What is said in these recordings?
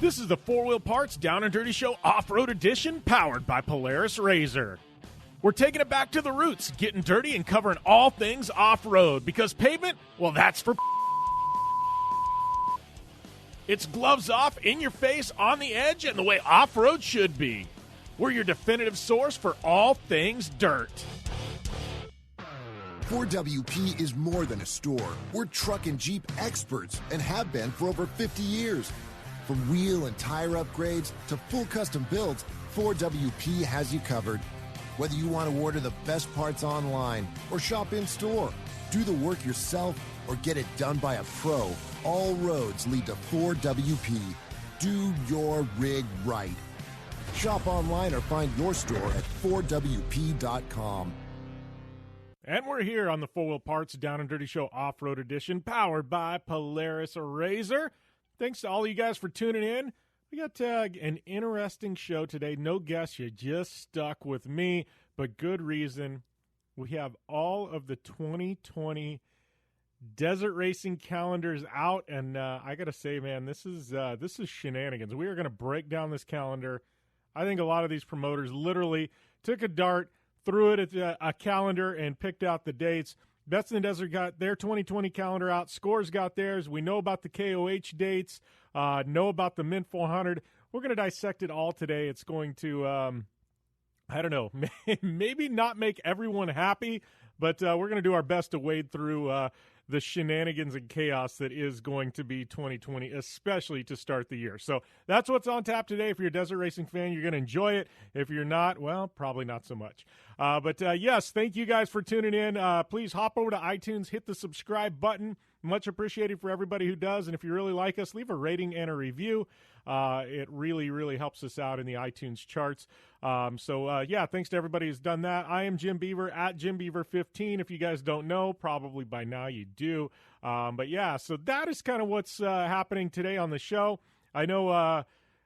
This is the Four Wheel Parts Down and Dirty Show Off-Road Edition, powered by Polaris RZR. We're taking it back to the roots, getting dirty and covering all things off-road, because pavement, well, that's for it's gloves off, in your face, on the edge, and the way off-road should be. We're your definitive source for all things dirt. 4WP is more than a store. We're truck and Jeep experts and have been for over 50 years. From wheel and tire upgrades to full custom builds, 4WP has you covered. Whether you want to order the best parts online or shop in store, do the work yourself, or get it done by a pro, all roads lead to 4WP. Do your rig right. Shop online or find your store at 4WP.com. And we're here on the Four Wheel Parts Down and Dirty Show Off-Road Edition, powered by Polaris RZR. Thanks to all of you guys for tuning in. We got an interesting show today. No guests, you just stuck with me, but good reason. We have all of the 2020 desert racing calendars out, and I got to say, man, this is shenanigans. We are going to break down this calendar. I think a lot of these promoters literally took a dart, threw it at a calendar, and picked out the dates. Best in the Desert got their 2020 calendar out. Scores got theirs. We know about the KOH dates, know about the Mint 400. We're going to dissect it all today. It's going to, I don't know, maybe not make everyone happy, but we're going to do our best to wade through the shenanigans and chaos that is going to be 2020, especially to start the year. So that's what's on tap today. If you're a desert racing fan, you're going to enjoy it. If you're not, well, probably not so much. But yes, thank you guys for tuning in. Please hop over to iTunes, hit the subscribe button. Much appreciated for everybody who does. And if you really like us, leave a rating and a review. It really, really helps us out in the iTunes charts. Yeah, thanks to everybody who's done that. I am Jim Beaver at Jim Beaver 15. If you guys don't know, probably by now you do. But yeah, so that is kind of what's happening today on the show. I know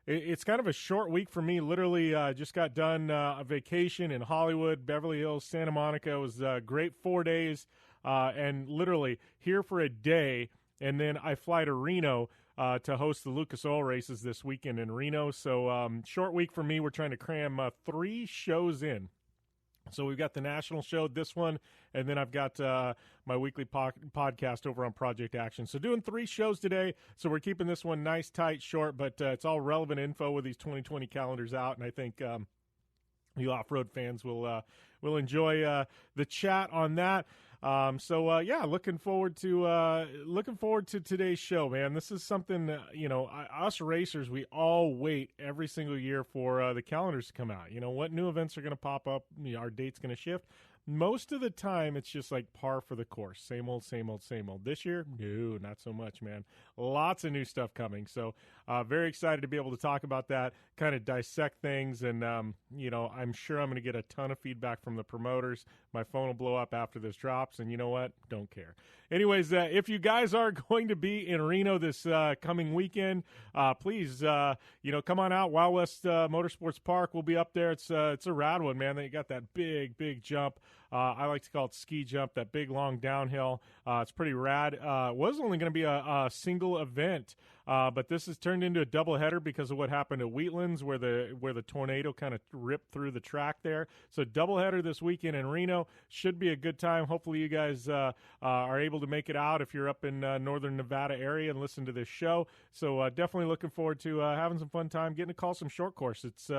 it's kind of a short week for me. Literally just got done a vacation in Hollywood, Beverly Hills, Santa Monica. It was a great 4 days and literally here for a day. And then I fly to Reno to host the Lucas Oil races this weekend in Reno. So short week for me. We're trying to cram 3 shows in. So we've got the national show, this one, and then I've got my weekly podcast over on Project Action. So doing 3 shows today. So we're keeping this one nice, tight, short, but it's all relevant info with these 2020 calendars out, and I think you off-road fans will enjoy the chat on that. Yeah, looking forward to today's show, man. This is something, us racers, we all wait every single year for the calendars to come out. You know, what new events are going to pop up? Our date's going to shift. Most of the time, it's just like par for the course. Same old, same old, same old. This year, no, not so much, man. Lots of new stuff coming. So very excited to be able to talk about that, kind of dissect things. And, I'm sure I'm going to get a ton of feedback from the promoters. My phone will blow up after this drops. And you know what? Don't care. Anyways, if you guys are going to be in Reno this coming weekend, please, come on out. Wild West Motorsports Park will be up there. It's a rad one, man. They got that big, big jump. I like to call it ski jump, that big, long downhill. It's pretty rad. It was only going to be a single event, but this has turned into a doubleheader because of what happened at Wheatlands, where the tornado kind of ripped through the track there. So doubleheader this weekend in Reno. Should be a good time. Hopefully you guys are able to make it out if you're up in northern Nevada area and listen to this show. So definitely looking forward to having some fun time, getting to call some short course. It's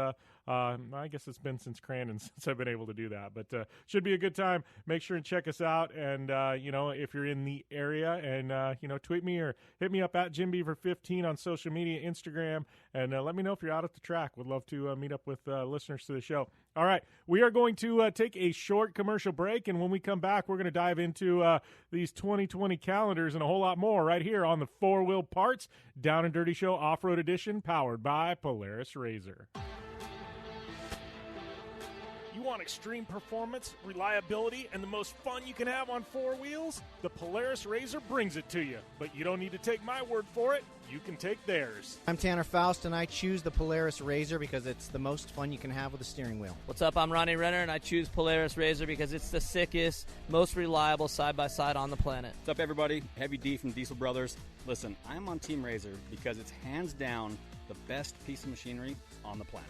I guess it's been since Crandon since I've been able to do that, but should be a good time. Make sure and check us out, and if you're in the area, and tweet me or hit me up at JimBeaver15 on social media, Instagram, and let me know if you're out at the track. Would love to meet up with listeners to the show. All right, we are going to take a short commercial break, and when we come back, we're going to dive into these 2020 calendars and a whole lot more right here on the Four Wheel Parts Down and Dirty Show Off-Road Edition, powered by Polaris RZR. You want extreme performance, reliability, and the most fun you can have on four wheels? The Polaris RZR brings it to you. But you don't need to take my word for it. You can take theirs. I'm Tanner Faust, and I choose the Polaris RZR because it's the most fun you can have with a steering wheel. What's up? I'm Ronnie Renner, and I choose Polaris RZR because it's the sickest, most reliable side-by-side on the planet. What's up, everybody? Heavy D from Diesel Brothers. Listen, I'm on Team RZR because it's hands down the best piece of machinery on the planet.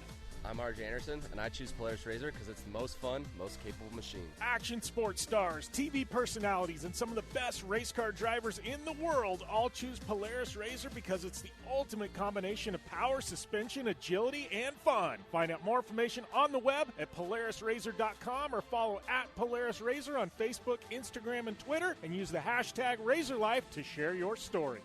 I'm RJ Anderson, and I choose Polaris RZR because it's the most fun, most capable machine. Action sports stars, TV personalities, and some of the best race car drivers in the world all choose Polaris RZR because it's the ultimate combination of power, suspension, agility, and fun. Find out more information on the web at PolarisRZR.com or follow at Polaris RZR on Facebook, Instagram, and Twitter, and use the hashtag RazorLife to share your story.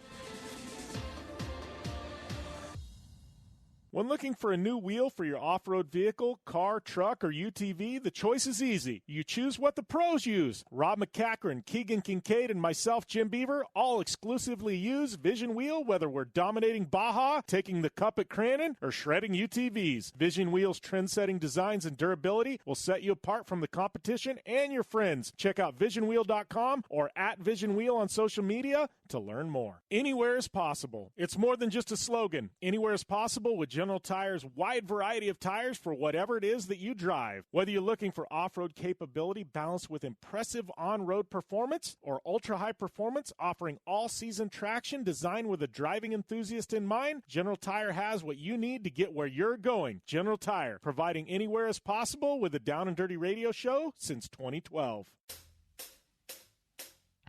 When looking for a new wheel for your off-road vehicle, car, truck, or UTV, the choice is easy. You choose what the pros use. Rob McCachran, Keegan Kincaid, and myself, Jim Beaver, all exclusively use Vision Wheel, whether we're dominating Baja, taking the cup at Crandon, or shredding UTVs. Vision Wheel's trend-setting designs and durability will set you apart from the competition and your friends. Check out VisionWheel.com or at Vision Wheel on social media to learn more. Anywhere is possible. It's more than just a slogan. Anywhere is possible with General Tire's wide variety of tires for whatever it is that you drive. Whether you're looking for off-road capability balanced with impressive on-road performance or ultra-high performance offering all-season traction designed with a driving enthusiast in mind, General Tire has what you need to get where you're going. General Tire, providing anywhere as possible with a Down and Dirty radio show since 2012.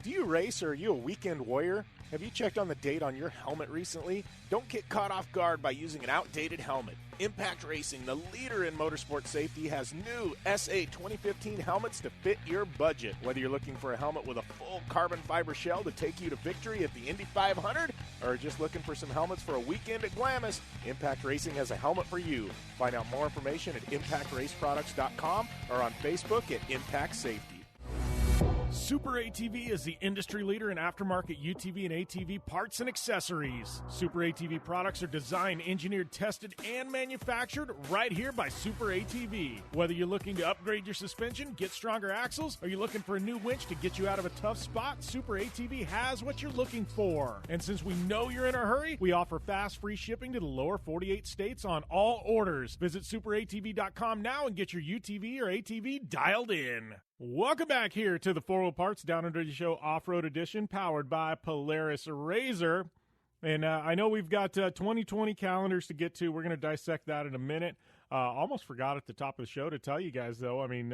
Do you race or are you a weekend warrior? Have you checked on the date on your helmet recently? Don't get caught off guard by using an outdated helmet. Impact Racing, the leader in motorsport safety, has new SA 2015 helmets to fit your budget. Whether you're looking for a helmet with a full carbon fiber shell to take you to victory at the Indy 500 or just looking for some helmets for a weekend at Glamis, Impact Racing has a helmet for you. Find out more information at impactraceproducts.com or on Facebook at Impact Safety. Super ATV is the industry leader in aftermarket UTV and ATV parts and accessories. Super ATV products are designed, engineered, tested, and manufactured right here by Super ATV. Whether you're looking to upgrade your suspension, get stronger axles, or you're looking for a new winch to get you out of a tough spot, Super ATV has what you're looking for. And since we know you're in a hurry, we offer fast, free shipping to the lower 48 states on all orders. Visit superatv.com now and get your UTV or ATV dialed in. Welcome back here to the 4-Wheel Parts Down and Dirty Show Off-Road Edition, powered by Polaris RZR. And I know we've got 2020 calendars to get to. We're going to dissect that in a minute. Almost forgot at the top of the show to tell you guys, though. I mean,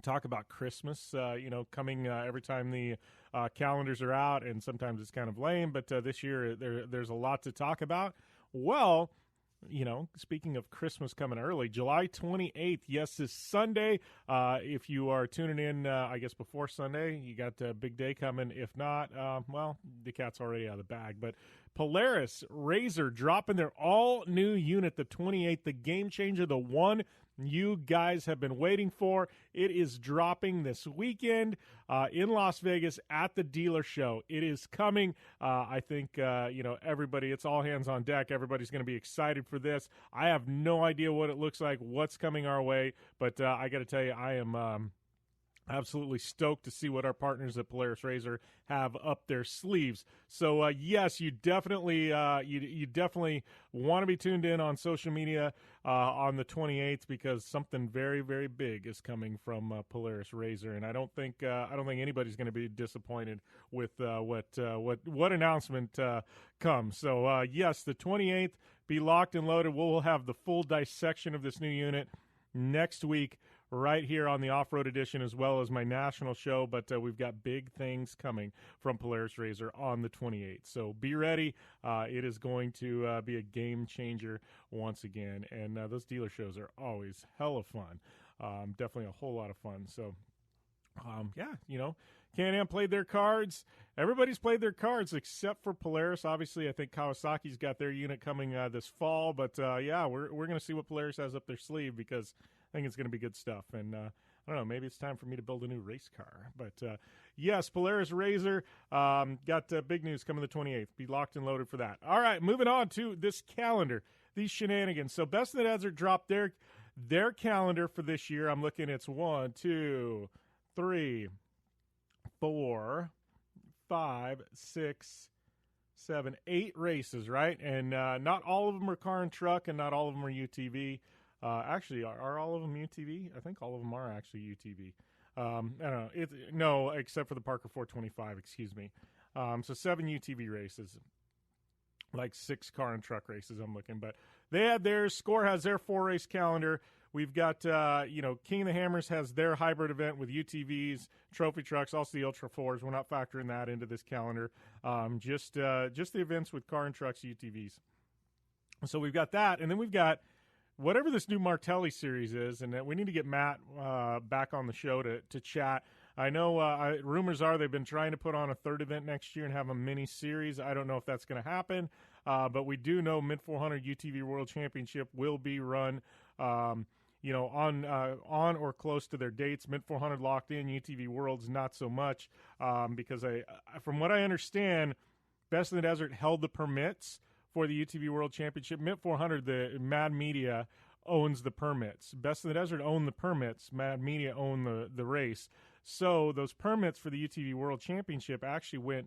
talk about Christmas, coming every time the calendars are out, and sometimes it's kind of lame. But this year, there's a lot to talk about. Well, speaking of Christmas coming early, July 28th, yes, this Sunday. If you are tuning in, I guess before Sunday, you got a big day coming. If not, the cat's already out of the bag. But Polaris RZR dropping their all-new unit, the 28th, the game changer, the one you guys have been waiting for. It is dropping this weekend in Las Vegas at the dealer show. It is coming. I think, everybody, it's all hands on deck. Everybody's going to be excited for this. I have no idea what it looks like, what's coming our way, but I got to tell you, I am absolutely stoked to see what our partners at Polaris RZR have up their sleeves. So yes, you definitely you definitely want to be tuned in on social media on the 28th because something very, very big is coming from Polaris RZR, and I don't think anybody's going to be disappointed with what announcement comes. So yes, the 28th, be locked and loaded. We'll have the full dissection of this new unit next week, right here on the Off-Road Edition, as well as my national show. But we've got big things coming from Polaris RZR on the 28th. So be ready. It is going to be a game changer once again. And those dealer shows are always hella fun. Definitely a whole lot of fun. So, Can-Am played their cards. Everybody's played their cards except for Polaris. Obviously, I think Kawasaki's got their unit coming this fall. But, we're going to see what Polaris has up their sleeve because I think it's going to be good stuff. And I don't know, maybe it's time for me to build a new race car. But, yes, Polaris RZR got big news coming the 28th. Be locked and loaded for that. All right, moving on to this calendar, these shenanigans. So Best of the Desert dropped their calendar for this year, I'm looking, it's 1, 2, 3, 4, 5, 6, 7, 8 races, right? And not all of them are car and truck, and not all of them are UTV. Actually, are all of them UTV? I think all of them are actually UTV. I don't know. No, except for the Parker 425, excuse me. So 7 UTV races, like 6 car and truck races I'm looking. But they had theirs. Score has their 4-race calendar. We've got, King of the Hammers has their hybrid event with UTVs, trophy trucks, also the Ultra 4s. We're not factoring that into this calendar. Just the events with car and trucks, UTVs. So we've got that. And then we've got whatever this new Martelli series is, and we need to get Matt back on the show to chat. I know rumors are they've been trying to put on a 3rd event next year and have a mini series. I don't know if that's going to happen, but we do know Mid-400 UTV World Championship will be run on or close to their dates. Mid-400 locked in, UTV World's not so much because from what I understand, Best in the Desert held the permits for the UTV World Championship. Mid-400, the Mad Media owns the permits. Best in the Desert own the permits. Mad Media own the race. So those permits for the UTV World Championship actually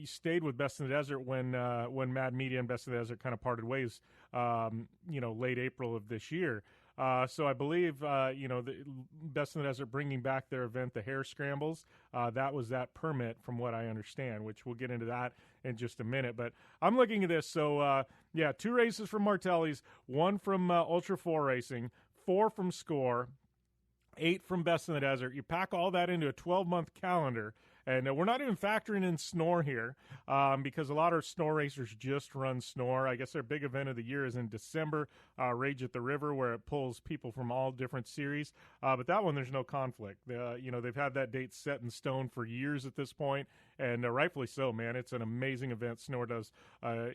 stayed with Best in the Desert when Mad Media and Best in the Desert kind of parted ways, late April of this year. So I believe, the Best in the Desert bringing back their event, the Hare Scrambles, that was that permit from what I understand, which we'll get into that in just a minute. But I'm looking at this. So, 2 races from Martelli's, 1 from Ultra 4 Racing, 4 from Score, 8 from Best in the Desert. You pack all that into a 12-month calendar, and we're not even factoring in Snore here because a lot of Snore racers just run Snore. I guess their big event of the year is in December, Rage at the River, where it pulls people from all different series. But that one, there's no conflict. They've had that date set in stone for years at this point, and rightfully so, man. It's an amazing event. Snore does, a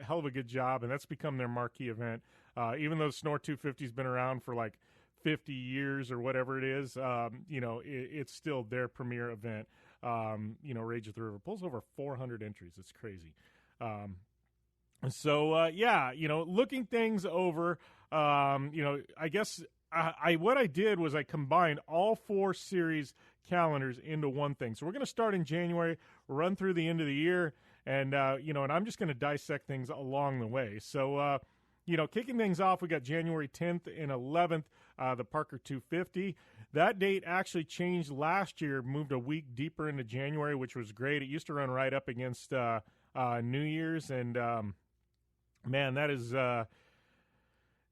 hell of a good job, and that's become their marquee event. Even though Snore 250's been around for like 50 years or whatever it is, it's still their premier event. Rage at the River pulls over 400 entries. It's crazy. Looking things over, I guess what I did was I combined all 4 series calendars into one thing. So we're going to start in January, run through the end of the year, and I'm just going to dissect things along the way. So, kicking things off, we got January 10th and 11th, the Parker 250. That date actually changed last year, moved a week deeper into January, which was great. It used to run right up against New Year's, and that is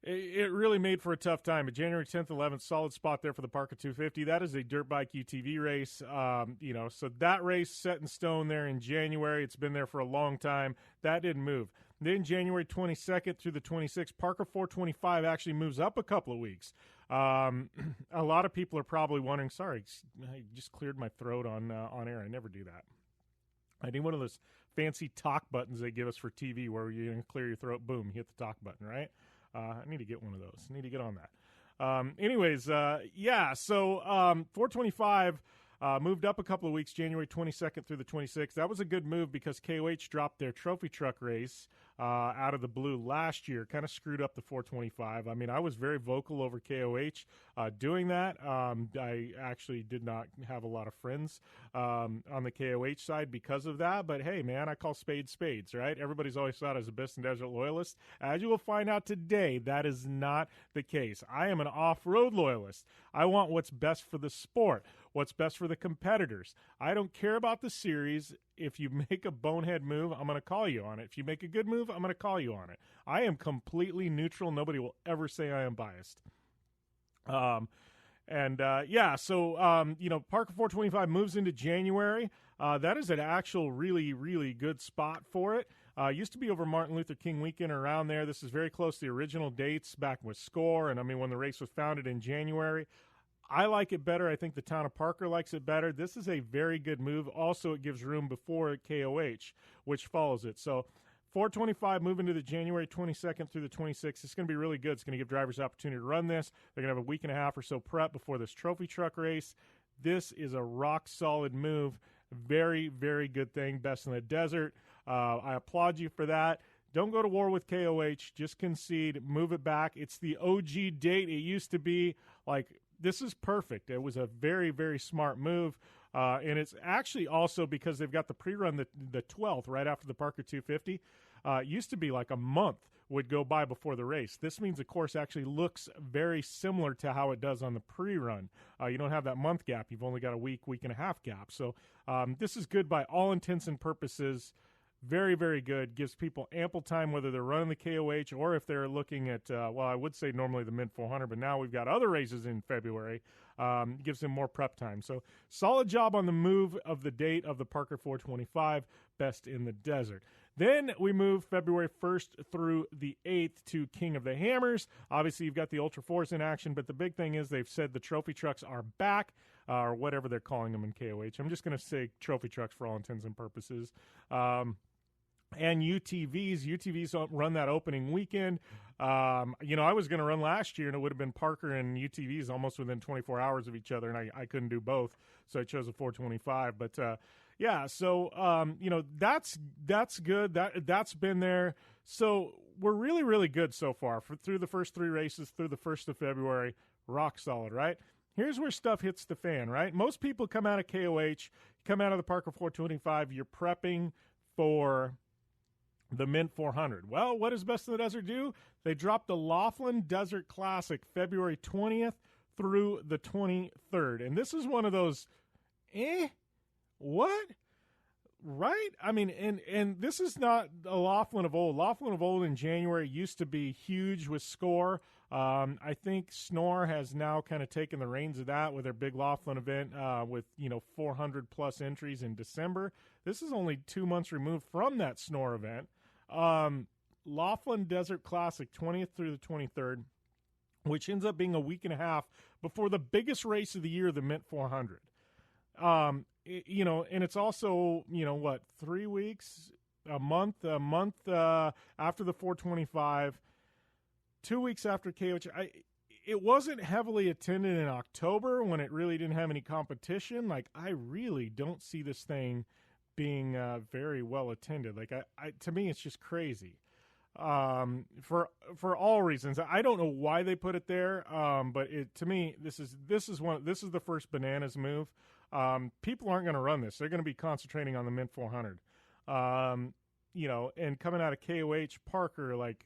it really made for a tough time. But January 10th, 11th, solid spot there for the Parker 250. That is a dirt bike UTV race, so that race set in stone there in January. It's been there for a long time. That didn't move. Then January 22nd through the 26th, Parker 425 actually moves up a couple of weeks. A lot of people are probably wondering, sorry, I just cleared my throat on air. I never do that. I need one of those fancy talk buttons they give us for TV where you clear your throat, boom, hit the talk button, right? I need to get one of those. I need to get on that. So 425 moved up a couple of weeks, January 22nd through the 26th. That was a good move because KOH dropped their trophy truck race out of the blue last year, kind of screwed up the 425. I mean, I was very vocal over KOH doing that. I actually did not have a lot of friends on the KOH side because of that. But, hey, man, I call spades spades, right? Everybody's always thought I was a Best in Desert loyalist. As you will find out today, that is not the case. I am an off-road loyalist. I want what's best for the sport, what's best for the competitors. I don't care about the series. If you make a bonehead move, I'm going to call you on it. If you make a good move, I'm going to call you on it. I am completely neutral. Nobody will ever say I am biased. Parker 425 moves into January. That is an actual really, really good spot for it. Used to be over Martin Luther King weekend around there. This is very close to the original dates back with Score, and when the race was founded in January. I like it better. I think the town of Parker likes it better. This is a very good move. Also, it gives room before KOH, which follows it. So 425 moving to the January 22nd through the 26th. It's going to be really good. It's going to give drivers the opportunity to run this. They're going to have a week and a half or so prep before this trophy truck race. This is a rock-solid move. Very, very good thing. Best in the Desert. I applaud you for that. Don't go to war with KOH. Just concede. Move it back. It's the OG date. It used to be like, this is perfect. It was a very, very smart move. And it's actually also because they've got the pre-run the 12th, right after the Parker 250. It used to be like a month would go by before the race. This means the course actually looks very similar to how it does on the pre-run. You don't have that month gap. You've only got a week and a half gap. So this is good by all intents and purposes. Very, very good. Gives people ample time, whether they're running the KOH or if they're looking at, I would say normally the Mint 400, but now we've got other races in February. Gives them more prep time. So solid job on the move of the date of the Parker 425, best in the desert. Then we move February 1st through the 8th to King of the Hammers. Obviously, you've got the Ultra 4s in action, but the big thing is they've said the trophy trucks are back, or whatever they're calling them in KOH. I'm just going to say trophy trucks for all intents and purposes. And UTVs run that opening weekend. I was going to run last year, and it would have been Parker and UTVs almost within 24 hours of each other, and I couldn't do both, so I chose a 425. But that's good. That's been there. So we're really, really good so far through the first three races through the 1st of February. Rock solid, right? Here's where stuff hits the fan, right? Most people come out of KOH, come out of the Parker 425, you're prepping for the Mint 400. Well, what does Best in the Desert do? They dropped the Laughlin Desert Classic February 20th through the 23rd. And this is one of those, what? Right? I mean, and this is not a Laughlin of old. Laughlin of old in January used to be huge with Score. I think Snore has now kind of taken the reins of that with their big Laughlin event with 400-plus entries in December. This is only 2 months removed from that Snore event. Laughlin Desert Classic, 20th through the 23rd, which ends up being a week and a half before the biggest race of the year, the Mint 400. And it's also, 3 weeks, a month after the 425, 2 weeks after KOH. It wasn't heavily attended in October when it really didn't have any competition. Like, I really don't see this thing being very well attended. Like, to me, it's just crazy. For all reasons. I don't know why they put it there, but to me, this is the first bananas move. People aren't going to run this. They're going to be concentrating on the Mint 400. And coming out of KOH, Parker, like,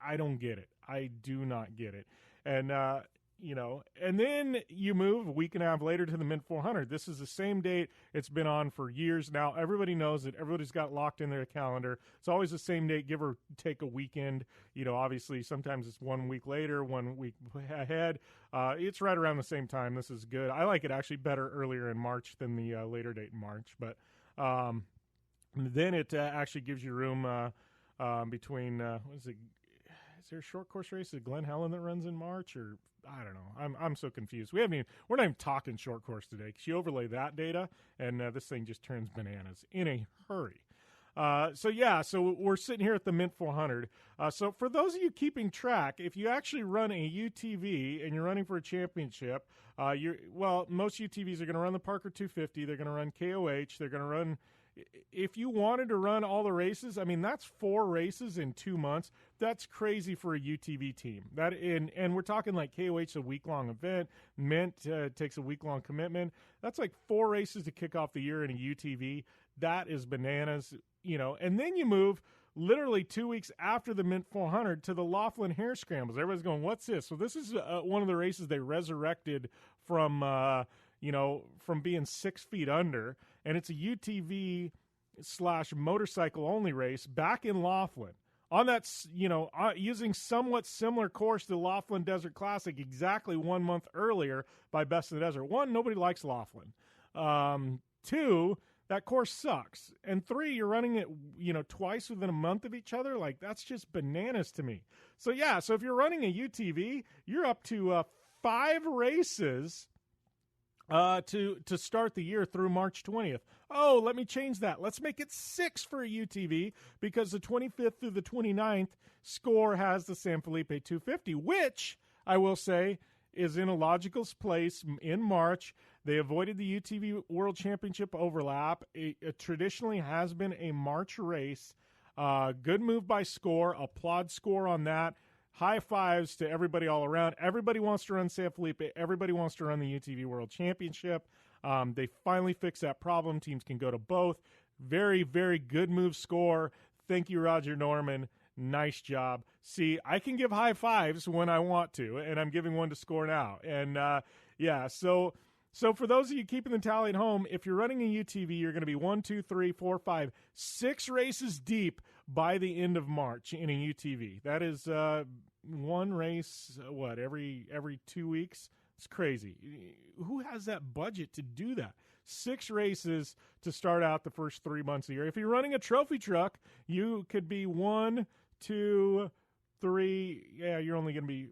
I don't get it. I do not get it. And, and then you move a week and a half later to the Mint 400. This is the same date. It's been on for years now. Everybody knows it. Everybody's got locked in their calendar. It's always the same date, give or take a weekend. Obviously sometimes it's 1 week later, 1 week ahead. It's right around the same time. This is good. I like it actually better earlier in March than the later date in March. But then it actually gives you room between, is there a short course race at Glen Helen that runs in March, or I don't know. I'm so confused. We're not even talking short course today because you overlay that data and this thing just turns bananas in a hurry. So we're sitting here at the Mint 400. So for those of you keeping track, if you actually run a UTV and you're running for a championship, most UTVs are going to run the Parker 250. They're going to run KOH. They're going to run. If you wanted to run all the races, I mean, that's 4 races in 2 months. That's crazy for a UTV team. And we're talking like KOH, a week-long event. Mint takes a week-long commitment. That's like 4 races to kick off the year in a UTV. That is bananas, And then you move literally 2 weeks after the Mint 400 to the Laughlin Hare Scrambles. Everybody's going, what's this? So this is one of the races they resurrected from being 6 feet under. And it's a UTV / motorcycle only race back in Laughlin on that, using somewhat similar course to the Laughlin Desert Classic exactly 1 month earlier by Best in the Desert. 1, nobody likes Laughlin. 2, that course sucks. And 3, you're running it, twice within a month of each other. Like, that's just bananas to me. So if you're running a UTV, you're up to 5 races to start the year through March 20th. Oh, let me change that. Let's make it 6 for a UTV because the 25th through the 29th Score has the San Felipe 250, which I will say is in a logical place in March. They avoided the UTV World Championship overlap. It traditionally has been a March race. Good move by Score. Applaud Score on that. High fives to everybody all around. Everybody wants to run San Felipe. Everybody wants to run the UTV World Championship. They finally fixed that problem. Teams can go to both. Very, very good move, Score. Thank you, Roger Norman. Nice job. See, I can give high fives when I want to, and I'm giving one to Score now. And, so for those of you keeping the tally at home, if you're running a UTV, you're going to be 1, 2, 3, 4, 5, 6 races deep by the end of March in a UTV. That is one race, every 2 weeks? It's crazy. Who has that budget to do that? 6 races to start out the first 3 months of the year. If you're running a trophy truck, you could be 1, 2, 3. Yeah, you're going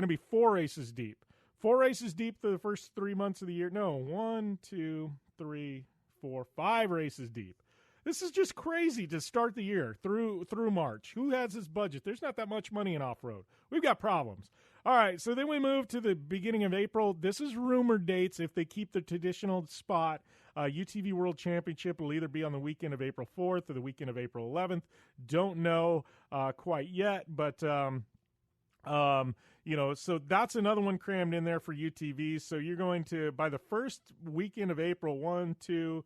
to be 4 races deep. 4 races deep for the first 3 months of the year. No, 1, 2, 3, 4, 5 races deep. This is just crazy to start the year through March. Who has this budget? There's not that much money in off-road. We've got problems. All right, so then we move to the beginning of April. This is rumored dates. If they keep the traditional spot, UTV World Championship will either be on the weekend of April 4th or the weekend of April 11th. Don't know quite yet, but so that's another one crammed in there for UTVs. So you're going to, by the first weekend of April, 1, 2,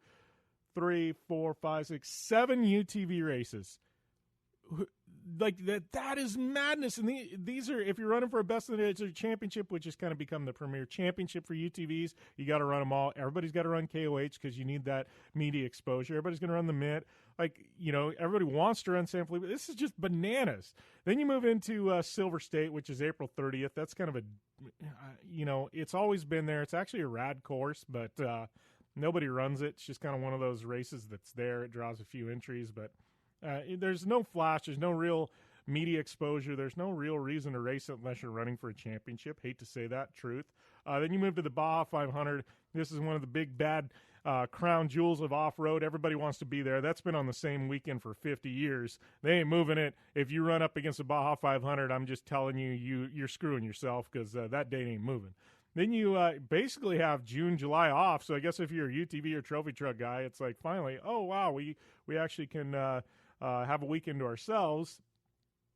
3, 4, 5, 6, 7 UTV races. Like that is madness. And these are, if you're running for a best in the desert championship, which has kind of become the premier championship for UTVs, you got to run them all. Everybody's got to run KOH because you need that media exposure. Everybody's going to run the MIT. Everybody wants to run San Felipe. This is just bananas. Then you move into Silver State, which is April 30th. That's kind of it's always been there. It's actually a rad course, but nobody runs it. It's just kind of one of those races that's there. It draws a few entries, but there's no flash. There's no real media exposure. There's no real reason to race it unless you're running for a championship. Hate to say that, truth. Then you move to the Baja 500. This is one of the big, bad crown jewels of off-road. Everybody wants to be there. That's been on the same weekend for 50 years. They ain't moving it. If you run up against the Baja 500, I'm just telling you're screwing yourself because that date ain't moving. Then you basically have June, July off. So I guess if you're a UTV or trophy truck guy, it's like finally, oh, wow, we actually can have a weekend to ourselves.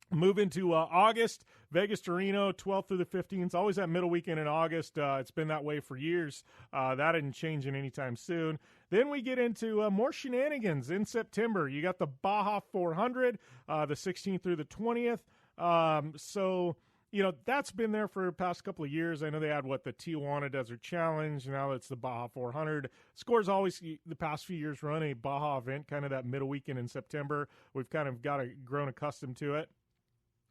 Move into August, Vegas to Reno, 12th through the 15th. It's always that middle weekend in August. It's been that way for years. That isn't changing anytime soon. Then we get into more shenanigans in September. You got the Baja 400, the 16th through the 20th. That's been there for the past couple of years. I know they had the Tijuana Desert Challenge. Now it's the Baja 400. Score's always, the past few years, run a Baja event, kind of that middle weekend in September. We've kind of grown accustomed to it.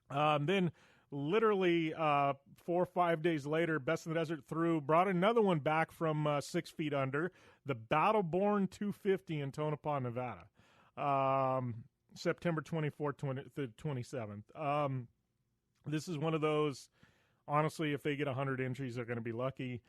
Then literally 4 or 5 days later, Best in the Desert brought another one back from 6 feet under, the Battleborn 250 in Tonopah, Nevada, September 24th to 27th. This is one of those, honestly, if they get 100 entries, they're going to be lucky.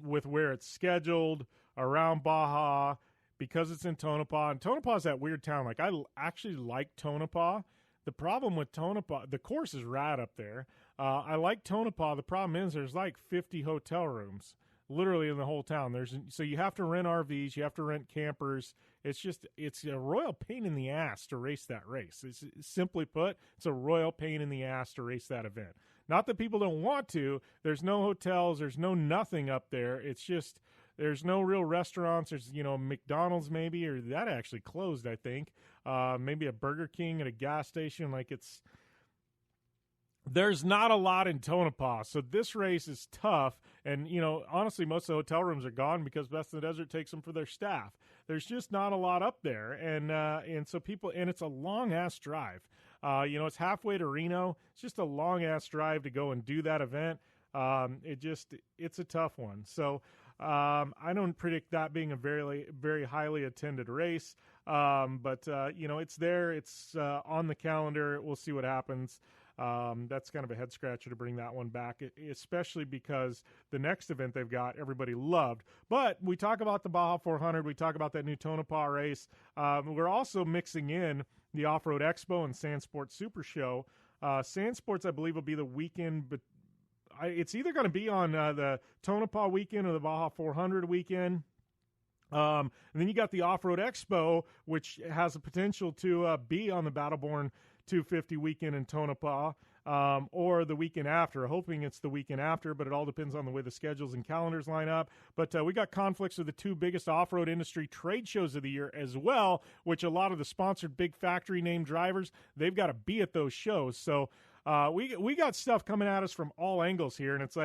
With where it's scheduled, around Baja, because it's in Tonopah. And Tonopah's that weird town. Like, I actually like Tonopah. The problem with Tonopah, the course is rad up there. I like Tonopah. The problem is there's like 50 hotel rooms literally in the whole town. So you have to rent RVs, you have to rent campers. It's a royal pain in the ass to race that race. Simply put, it's a royal pain in the ass to race that event. Not that people don't want to. There's no hotels. There's no nothing up there. It's just there's no real restaurants. There's, McDonald's maybe, or that actually closed, I think. Maybe a Burger King at a gas station. There's not a lot in Tonopah, so this race is tough. And, honestly, most of the hotel rooms are gone because Best in the Desert takes them for their staff. There's just not a lot up there. And so people, and it's a long-ass drive. It's halfway to Reno. It's just a long-ass drive to go and do that event. It's a tough one. So I don't predict that being a very, very highly attended race. But it's there. It's on the calendar. We'll see what happens. That's kind of a head scratcher to bring that one back, especially because the next event they've got, everybody loved. But we talk about the Baja 400. We talk about that new Tonopah race. We're also mixing in the Off-Road Expo and Sand Sports Super Show. Sand Sports, I believe, will be the weekend, but it's either going to be on the Tonopah weekend or the Baja 400 weekend. And then you got the Off-Road Expo, which has the potential to be on the Battleborn 250 weekend in Tonopah, or the weekend after. Hoping it's the weekend after, but it all depends on the way the schedules and calendars line up. But we got conflicts with the two biggest off-road industry trade shows of the year as well, which a lot of the sponsored big factory name drivers, they've got to be at those shows. So we got stuff coming at us from all angles here, and it's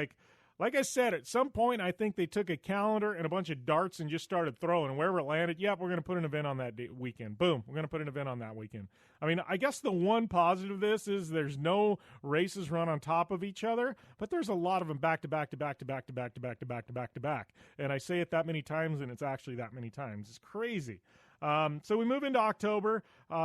like I said, at some point, I think they took a calendar and a bunch of darts and just started throwing. And wherever it landed, yep, we're going to put an event on that weekend. Boom, we're going to put an event on that weekend. I mean, I guess the one positive of this is there's no races run on top of each other, but there's a lot of them back to back to back to back to back to back to back to back to back. And I say it that many times, and it's actually that many times. It's crazy. So we move into October.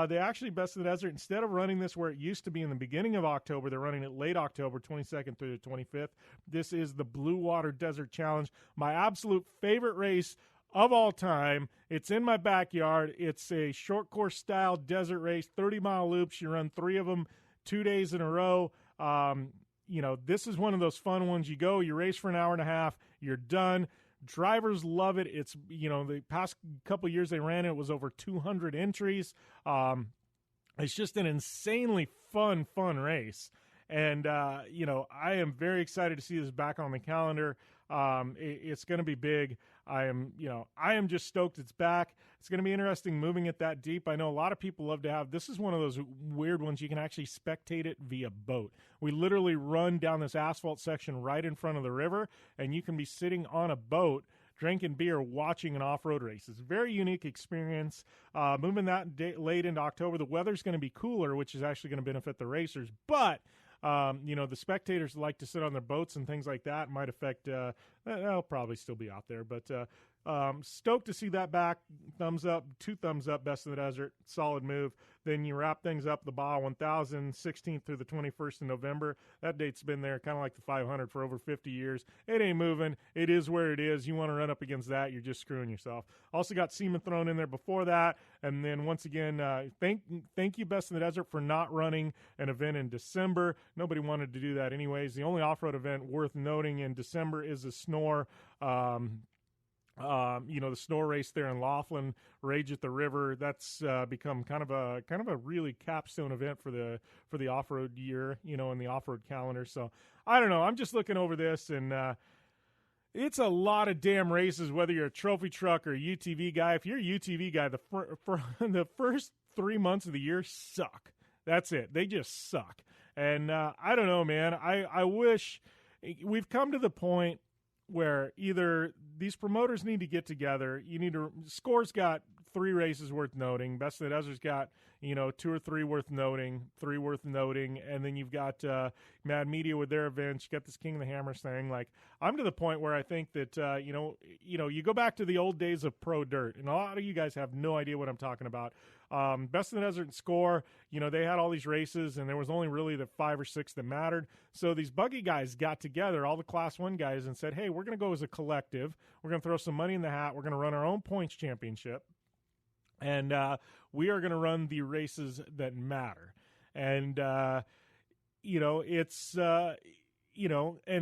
They actually, Best of the Desert, instead of running this where it used to be in the beginning of October, they're running it late October, 22nd through the 25th. This is the Blue Water Desert Challenge, my absolute favorite race of all time. It's in my backyard. It's a short course style desert race, 30-mile loops. You run 3 of them 2 days in a row. This is one of those fun ones. You go, you race for an hour and a half, you're done. Drivers love it. It's, the past couple years they ran it was over 200 entries. It's just an insanely fun race. And, I am very excited to see this back on the calendar. It's going to be big. I am just stoked it's back. It's going to be interesting moving it that deep. I know a lot of people love to have, this is one of those weird ones. You can actually spectate it via boat. We literally run down this asphalt section right in front of the river, and you can be sitting on a boat drinking beer, watching an off-road race. It's a very unique experience. Moving that late into October, the weather's going to be cooler, which is actually going to benefit the racers. But the spectators like to sit on their boats and things like that. Might affect, they'll probably still be out there, but stoked to see that back. Thumbs up, 2 thumbs up, Best in the Desert, solid move. Then you wrap things up, the Baja 1000, 16th through the 21st of November. That date's been there, kind of like the 500 for over 50 years. It ain't moving. It is where it is. You want to run up against that, you're just screwing yourself. Also got Seaman thrown in there before that. And then once again, thank you, Best in the Desert, for not running an event in December. Nobody wanted to do that anyways. The only off-road event worth noting in December is the Snore. The Snore race there in Laughlin, Rage at the River. That's become kind of a really capstone event for the off-road year, in the off-road calendar. So I don't know. I'm just looking over this, and it's a lot of damn races. Whether you're a trophy truck or a UTV guy, if you're a UTV guy, the first 3 months of the year suck. That's it. They just suck. And I don't know, man. I wish we've come to the point where either these promoters need to get together. Score's got 3 races worth noting. Best of the Desert's got, 2 or 3 worth noting, 3 worth noting. And then you've got Mad Media with their events. You got this King of the Hammers thing. Like, I'm to the point where I think that, you go back to the old days of Pro Dirt, and a lot of you guys have no idea what I'm talking about. Best in the Desert and Score, they had all these races, and there was only really the 5 or 6 that mattered. So these buggy guys got together, all the Class 1 guys, and said, hey, we're going to go as a collective. We're going to throw some money in the hat. We're going to run our own points championship. And we are going to run the races that matter. And, and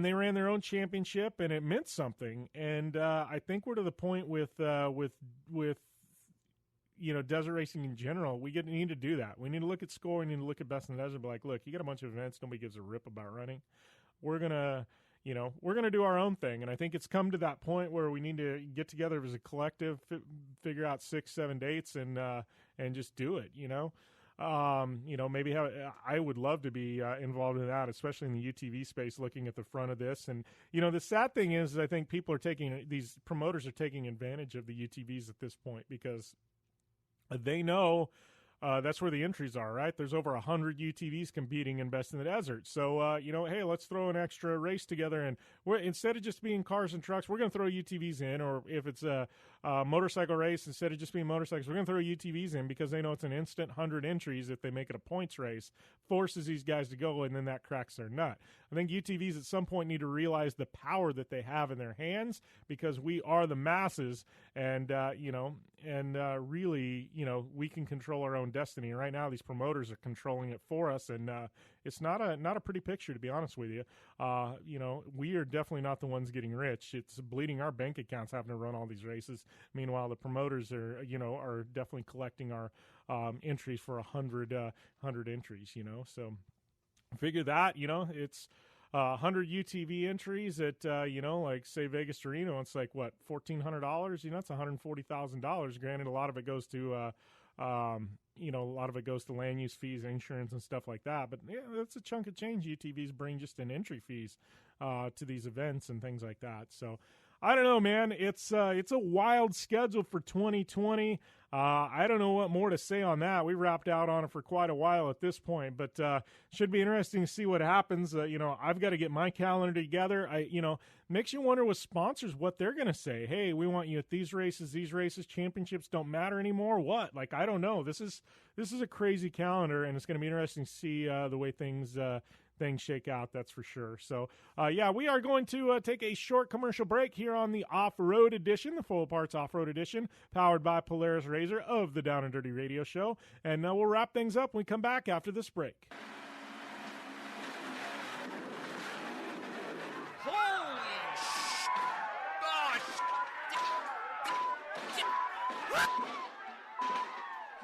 they ran their own championship, and it meant something. And I think we're to the point with desert racing in general. We need to do that. We need to look at Score. We need to look at Best in the Desert. But look, you got a bunch of events. Nobody gives a rip about running. We're gonna do our own thing. And I think it's come to that point where we need to get together as a collective, figure out 6-7 dates, and just do it. Maybe I would love to be involved in that, especially in the UTV space, looking at the front of this. And, the sad thing is I think these promoters are taking advantage of the UTVs at this point, because they know that's where the entries are, right? There's over 100 UTVs competing in Best in the Desert. So, hey, let's throw an extra race together. And instead of just being cars and trucks, we're going to throw UTVs in. Or if it's a motorcycle race, instead of just being motorcycles, we're going to throw UTVs in, because they know it's an instant 100 entries if they make it a points race. Forces these guys to go, and then that cracks their nut. I think UTVs at some point need to realize the power that they have in their hands, because we are the masses, and, really, we can control our own destiny. Right now, these promoters are controlling it for us, and it's not a pretty picture, to be honest with you. We are definitely not the ones getting rich. It's bleeding our bank accounts having to run all these races. Meanwhile, the promoters are definitely collecting our entries for 100 entries, So figure that, it's 100 UTV entries at, like say Vegas to Reno, it's like what, $1,400, that's $140,000. Granted, a lot of it goes to, land use fees, insurance, and stuff like that. But yeah, that's a chunk of change UTVs bring just in entry fees to these events and things like that. So I don't know, man. It's a wild schedule for 2020. I don't know what more to say on that. We wrapped out on it for quite a while at this point, but should be interesting to see what happens. I've got to get my calendar together. Makes you wonder with sponsors what they're going to say. Hey, we want you at these races. Championships don't matter anymore. What? Like, I don't know. This is a crazy calendar, and it's going to be interesting to see the way things shake out, that's for sure. So, we are going to take a short commercial break here on the Off-Road Edition, the Full Parts Off-Road Edition, powered by Polaris Razor of the Down and Dirty Radio Show. And we'll wrap things up when we come back after this break.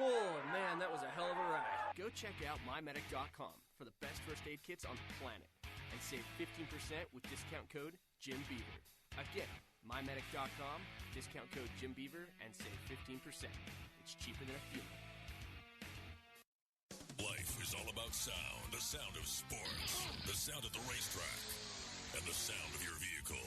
Oh, man, that was a hell of a ride. Go check out mymedic.com for the best first aid kits on the planet and save 15% with discount code JimBeaver. Again, mymedic.com, discount code JimBeaver, and save 15%. It's cheaper than a funeral. Life is all about sound, the sound of sports, the sound of the racetrack, and the sound of your vehicle.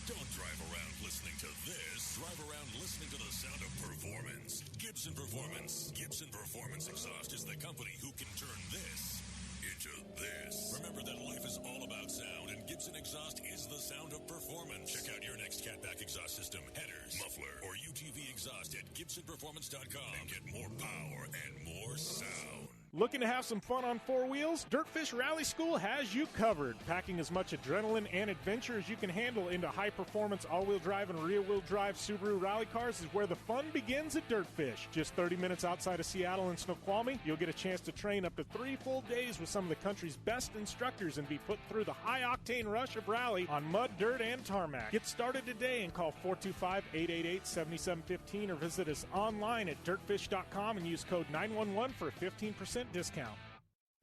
Don't drive around listening to this. Drive around listening to the sound of performance. Gibson Performance. Gibson Performance Exhaust is the company who can turn this into this. Remember that life is all about sound, and Gibson Exhaust is the sound of performance. Check out your next catback exhaust system, headers, muffler, or UTV exhaust at GibsonPerformance.com and get more power and more sound. Looking to have some fun on four wheels? Dirtfish Rally School has you covered. Packing as much adrenaline and adventure as you can handle into high-performance all-wheel drive and rear-wheel drive Subaru rally cars is where the fun begins at Dirtfish. Just 30 minutes outside of Seattle and Snoqualmie, you'll get a chance to train up to 3 full days with some of the country's best instructors and be put through the high-octane rush of rally on mud, dirt, and tarmac. Get started today and call 425-888-7715 or visit us online at dirtfish.com and use code 911 for a 15% discount.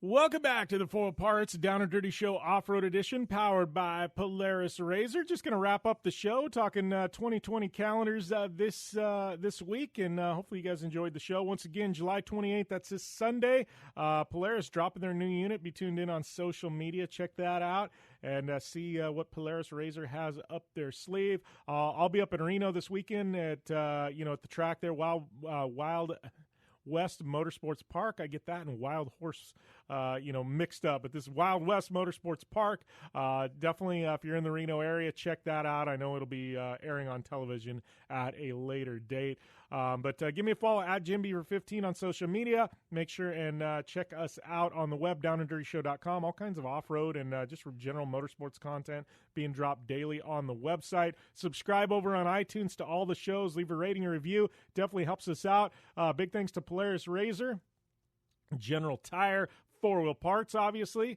Welcome back to the Full Parts Down and Dirty Show Off-Road Edition, powered by Polaris Razor. Just going to wrap up the show, talking 2020 calendars this week, and hopefully you guys enjoyed the show. Once again, July 28th, that's this Sunday. Polaris dropping their new unit. Be tuned in on social media. Check that out and see what Polaris Razor has up their sleeve. I'll be up in Reno this weekend at the track there, Wild West Motorsports Park. I get that and Wild Horse, mixed up. But this Wild West Motorsports Park, definitely, if you're in the Reno area, check that out. I know it'll be airing on television at a later date. But give me a follow at JimBeaver15 on social media. Make sure and check us out on the web, downanddirtyshow.com. All kinds of off-road and just general motorsports content being dropped daily on the website. Subscribe over on iTunes to all the shows. Leave a rating or review. Definitely helps us out. Big thanks to Polaris Razor, General Tire, Four Wheel Parts, obviously,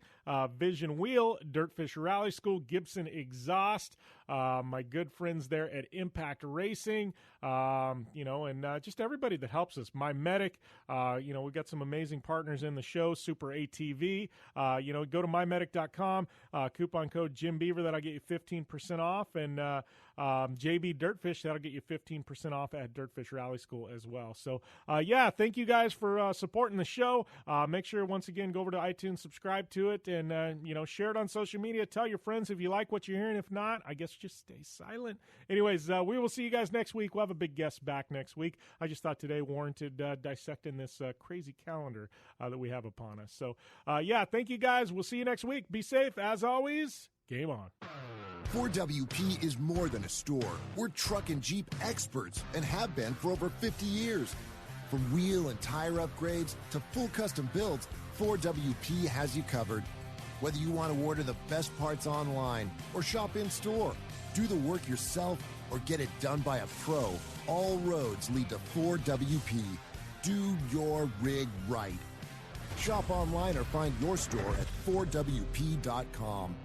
Vision Wheel, Dirtfish Rally School, Gibson Exhaust, my good friends there at Impact Racing, and just everybody that helps us. My Medic, we've got some amazing partners in the show, Super ATV. Go to mymedic.com, coupon code JimBeaver, that'll get you 15% off, and JB Dirtfish, that'll get you 15% off at Dirtfish Rally School as well. So, thank you guys for supporting the show. Make sure, once again, go over to iTunes, subscribe to it, and, share it on social media. Tell your friends if you like what you're hearing. If not, I guess just stay silent. Anyways, we will see you guys next week. We'll have a big guest back next week. I just thought today warranted dissecting this crazy calendar that we have upon us. So, thank you guys. We'll see you next week. Be safe. As always, game on. 4WP is more than a store. We're truck and Jeep experts and have been for over 50 years. From wheel and tire upgrades to full custom builds, 4WP has you covered. Whether you want to order the best parts online or shop in store, do the work yourself, or get it done by a pro, all roads lead to 4WP. Do your rig right. Shop online or find your store at 4WP.com.